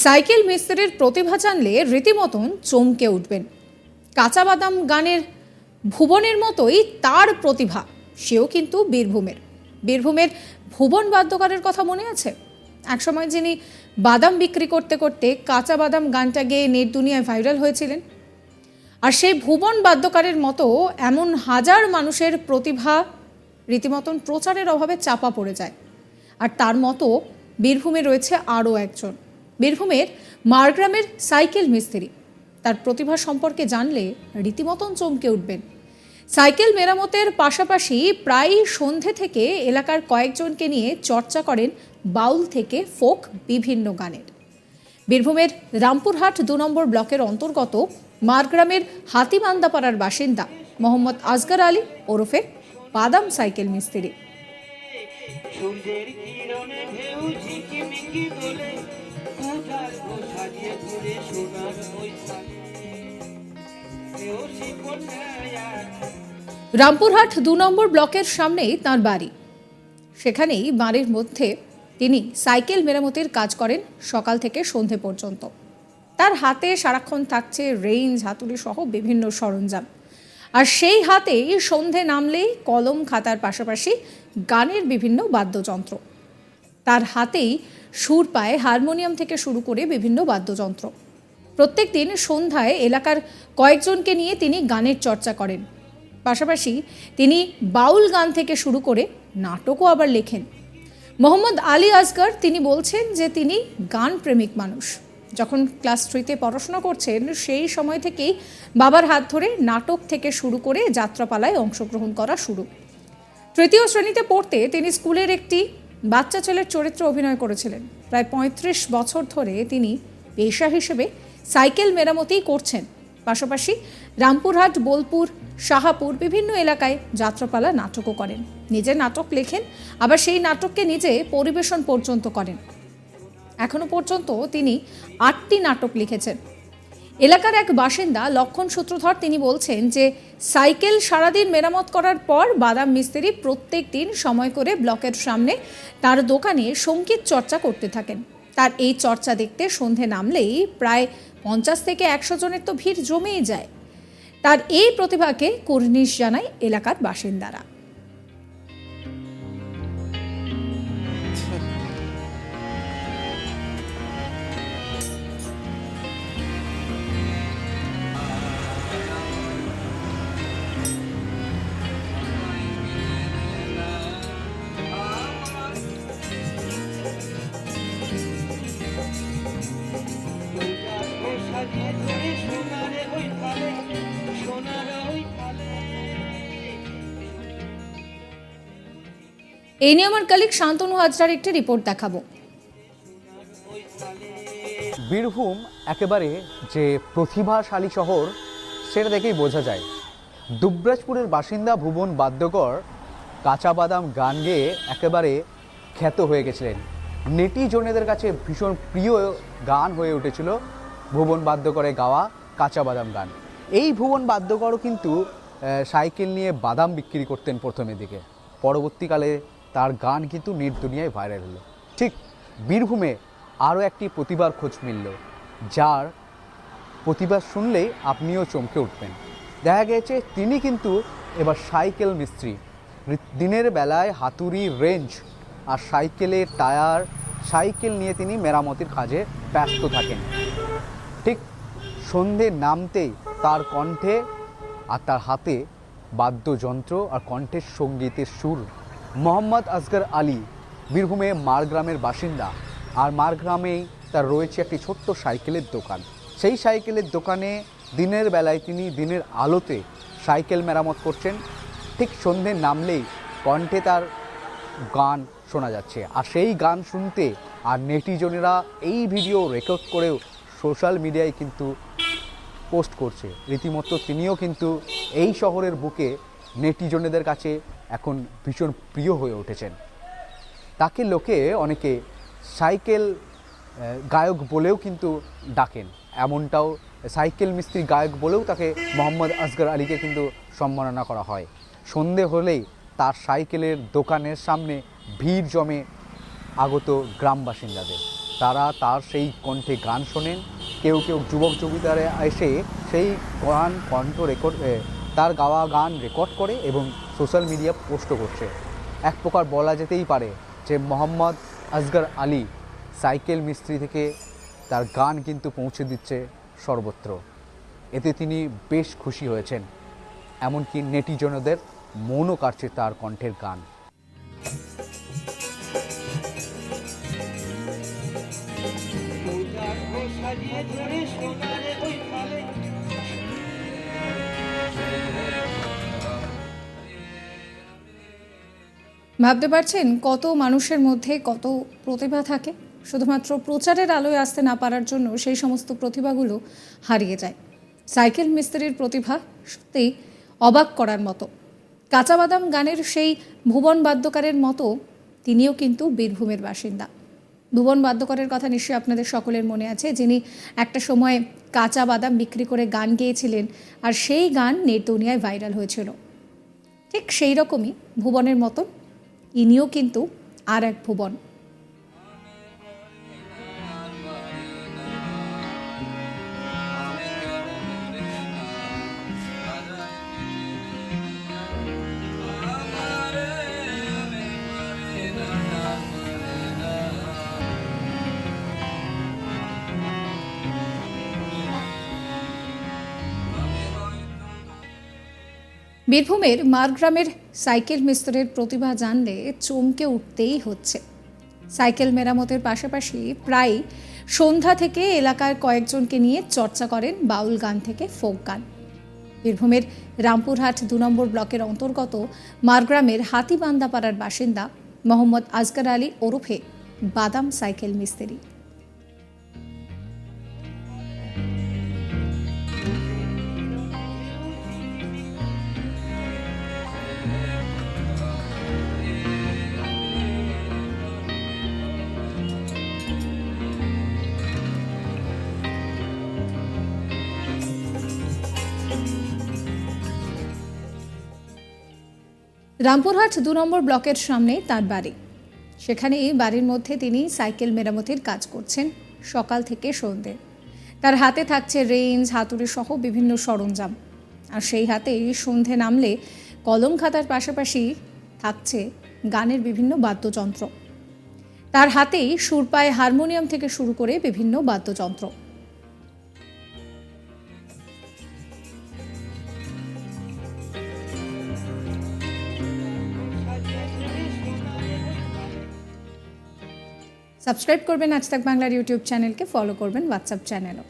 Cycle মিস্ত্রির প্রতিভা জানলে রীতিমতন চমকে উঠবেন। কাঁচা বাদাম গানের ভুবনের মতোই তার প্রতিভা, সেও কিন্তু বীরভূমের ভুবন বাদ্যকারের কথা মনে আছে? একসময় যিনি বাদাম বিক্রি করতে করতে কাঁচা বাদাম গানটা গেয়ে নেট দুনিয়ায় ভাইরাল হয়েছিলেন। আর সেই ভুবন বাদ্যকারের মতো এমন হাজার মানুষের প্রতিভা রীতিমতন প্রচারের অভাবে চাপা পড়ে যায়। আর তার মতো বীরভূমে রয়েছে আরও একজন, বীরভূমের মারগ্রামের সাইকেল মিস্ত্রি। তার প্রতিভা সম্পর্কে জানলে রীতিমতন চমকে উঠবেন। সাইকেল মেরামতের পাশাপাশি প্রায় সন্ধে থেকে এলাকার কয়েকজনকে নিয়ে চর্চা করেন বাউল থেকে ফোক বিভিন্ন গানের। বীরভূমের রামপুরহাট ২ নম্বর ব্লকের অন্তর্গত মারগ্রামের হাতিমান্দাপাড়ার বাসিন্দা মোহাম্মদ আসগর আলী ওরফে বাদাম সাইকেল মিস্ত্রি। রামপুরহাট ২ নম্বর ব্লকের সামনেই তাঁর বাড়ি। সেখানেই বাড়ির মধ্যে তিনি সাইকেল মেরামতির কাজ করেন সকাল থেকে সন্ধে পর্যন্ত। তার হাতে সারাক্ষণ থাকছে রেঞ্জ, হাতুড়ি সহ বিভিন্ন সরঞ্জাম। আর সেই হাতেই সন্ধে নামলেই কলম খাতার পাশাপাশি গানের বিভিন্ন বাদ্যযন্ত্র। তার হাতেই সুর পায় হারমোনিয়াম থেকে শুরু করে বিভিন্ন বাদ্যযন্ত্র। প্রত্যেক দিন সন্ধ্যায় এলাকার কয়েকজনকে নিয়ে তিনি গানের চর্চা করেন। পাশাপাশি তিনি বাউল গান থেকে শুরু করে নাটকও আবার লেখেন। মোহাম্মদ আলী আসগর তিনি বলছেন যে তিনি গান প্রেমিক মানুষ। যখন ক্লাস 3-তে পড়াশোনা করছেন সেই সময় থেকেই বাবার হাত ধরে নাটক থেকে শুরু করে যাত্রাপালায় অংশগ্রহণ করা শুরু। 3য় শ্রেণীতে পড়তে তিনি স্কুলের একটি বাচ্চা ছেলের চরিত্রে অভিনয় করেছিলেন। প্রায় 35 বছর ধরে তিনি পেশা হিসেবে সাইকেল মেরামতিই করছেন। পাশাপাশি রামপুরহাট, বোলপুর, শাহাপুর বিভিন্ন এলাকায় যাত্রাপালা নাটকও করেন। নিজে নাটক লেখেন, আবার সেই নাটককে নিজে পরিবেশন পর্যন্ত করেন। এখনো পর্যন্ত তিনি 8টি নাটক লিখেছেন। এলাকার এক বাসিন্দা লক্ষণ সূত্রধর তিনি বলছেন যে সাইকেল সারাদিন মেরামত করার পর বাদাম মিস্ত্রি প্রত্যেক দিন সময় করে ব্লকের সামনে তার দোকানে সঙ্গীত চর্চা করতে থাকেন। তার এই চর্চা দেখতে সন্ধে নামলেই প্রায় 50 থেকে 100 জনের তো ভিড় জমেই যায়। তার এই প্রতিভাকে কুর্নিশ জানায় এলাকার বাসিন্দারা। এই নিয়ে আমার কলিগ শান্তনু হাজরার একটি রিপোর্ট দেখাবো। বীরভূম একেবারে যে প্রতিভাশালী শহর সেটা দেখেই বোঝা যায়। দুবরাজপুরের বাসিন্দা ভুবন বাদ্যকর কাঁচা বাদাম গান গেয়ে একেবারে খ্যাত হয়ে গেছিলেন। নেটিজনেদের কাছে ভীষণ প্রিয় গান হয়ে উঠেছিল ভুবন বাদ্যকরে গাওয়া কাঁচা বাদাম গান। এই ভুবন বাদ্যকরও কিন্তু সাইকেল নিয়ে বাদাম বিক্রি করতেন প্রথমের দিকে। পরবর্তীকালে তার গান কিন্তু নেট দুনিয়ায় ভাইরাল হলো। ঠিক বীরভূমে আরও একটি প্রতিভার খোঁজ মিলল, যার প্রতিভা শুনলেই আপনিও চমকে উঠবেন। দেখা গেছে তিনি কিন্তু এবার সাইকেল মিস্ত্রি। দিনের বেলায় হাতুড়ি, রেঞ্জ আর সাইকেলের টায়ার, সাইকেল নিয়ে তিনি মেরামতির কাজে ব্যস্ত থাকেন। ঠিক সন্ধে নামতেই তার কণ্ঠে আর তার হাতে বাদ্যযন্ত্র আর কণ্ঠের সঙ্গীতের সুর। মোহাম্মদ আসগর আলী বীরভূমে মারগ্রামের বাসিন্দা। আর মারগ্রামেই তার রয়েছে একটি ছোট্ট সাইকেলের দোকান। সেই সাইকেলের দোকানে দিনের বেলায় তিনি দিনের আলোতে সাইকেল মেরামত করছেন। ঠিক সন্ধে নামলেই কণ্ঠে তার গান শোনা যাচ্ছে। আর সেই গান শুনতে আর নেটিজনেরা এই ভিডিও রেকর্ড করেও সোশ্যাল মিডিয়ায় কিন্তু পোস্ট করছে। রীতিমতো তিনিও কিন্তু এই শহরের বুকে নেটিজনেদের কাছে এখন ভীষণ প্রিয় হয়ে উঠেছেন। তাকে লোকে অনেকে সাইকেল গায়ক বলেও কিন্তু ডাকেন। এমনটাও সাইকেল মিস্ত্রি গায়ক বলেও তাকে মোহাম্মদ আসগর আলীকে কিন্তু সম্মাননা করা হয়। সন্ধে হলেই তার সাইকেলের দোকানের সামনে ভিড় জমে আগত গ্রাম বাসিন্দাদের। তারা তার সেই কণ্ঠে গান শোনেন। কেউ কেউ যুবক যুবতীরা এসে সেই গান তার গাওয়া গান রেকর্ড করে এবং সোশ্যাল মিডিয়া পোস্টও করছে। এক প্রকার বলা যেতেই পারে যে মোহাম্মদ আসগর আলী সাইকেল মিস্ত্রি থেকে তার গান কিন্তু পৌঁছে দিচ্ছে সর্বত্র। এতে তিনি বেশ খুশি হয়েছেন, এমনকি নেটিজনদের মনও কাটছে তার কণ্ঠের গান। ভাবতে পারছেন কত মানুষের মধ্যে কত প্রতিভা থাকে, শুধুমাত্র প্রচারের আলোয় আসতে না পারার জন্য সেই সমস্ত প্রতিভাগুলো হারিয়ে যায়। সাইকেল মিস্ত্রির প্রতিভা সত্যিই অবাক করার মতো। কাঁচা বাদাম গানের সেই ভুবন বাদ্যকারের মতো তিনিও কিন্তু বীরভূমের বাসিন্দা। ভুবন বাদ্যকরের কথা নিশ্চয়ই আপনাদের সকলের মনে আছে, যিনি একটা সময় কাঁচা বাদাম বিক্রি করে গান গেয়েছিলেন, আর সেই গান নেট দুনিয়ায় ভাইরাল হয়েছিল। ঠিক সেই রকমই ভুবনের মতো ইনিও কিন্তু আর এক ভুবন। বীরভূমের মারগ্রামের সাইকেল মিস্ত্রির প্রতিভা জানলে চমকে উঠতেই হচ্ছে। সাইকেল মেরামতের পাশাপাশি প্রায় সন্ধ্যা থেকে এলাকার কয়েকজনকে নিয়ে চর্চা করেন বাউল গান থেকে ফোক গান। বীরভূমের রামপুরহাট ২ নম্বর ব্লকের অন্তর্গত মারগ্রামের হাতিবান্দাপাড়ার বাসিন্দা মোহাম্মদ আসগর আলী ওরফে বাদাম সাইকেল মিস্ত্রি। রামপুরহাট ২ নম্বর ব্লকের সামনে তার বাড়ি। সেখানেই বাড়ির মধ্যে তিনি সাইকেল মেরামতির কাজ করছেন সকাল থেকে সন্ধে। তার হাতে থাকছে রেঞ্জ, হাতুড়ি সহ বিভিন্ন সরঞ্জাম। আর সেই হাতেই সন্ধে নামলে কলম খাতার পাশাপাশি থাকছে গানের বিভিন্ন বাদ্যযন্ত্র। তার হাতেই সুর পায় হারমোনিয়াম থেকে শুরু করে বিভিন্ন বাদ্যযন্ত্র। সাবস্ক্রাইব করবেন আজ তাক বাংলার ইউটিউব চ্যানেলকে, ফলো করবেন হোয়াটসঅ্যাপ চ্যানেলও।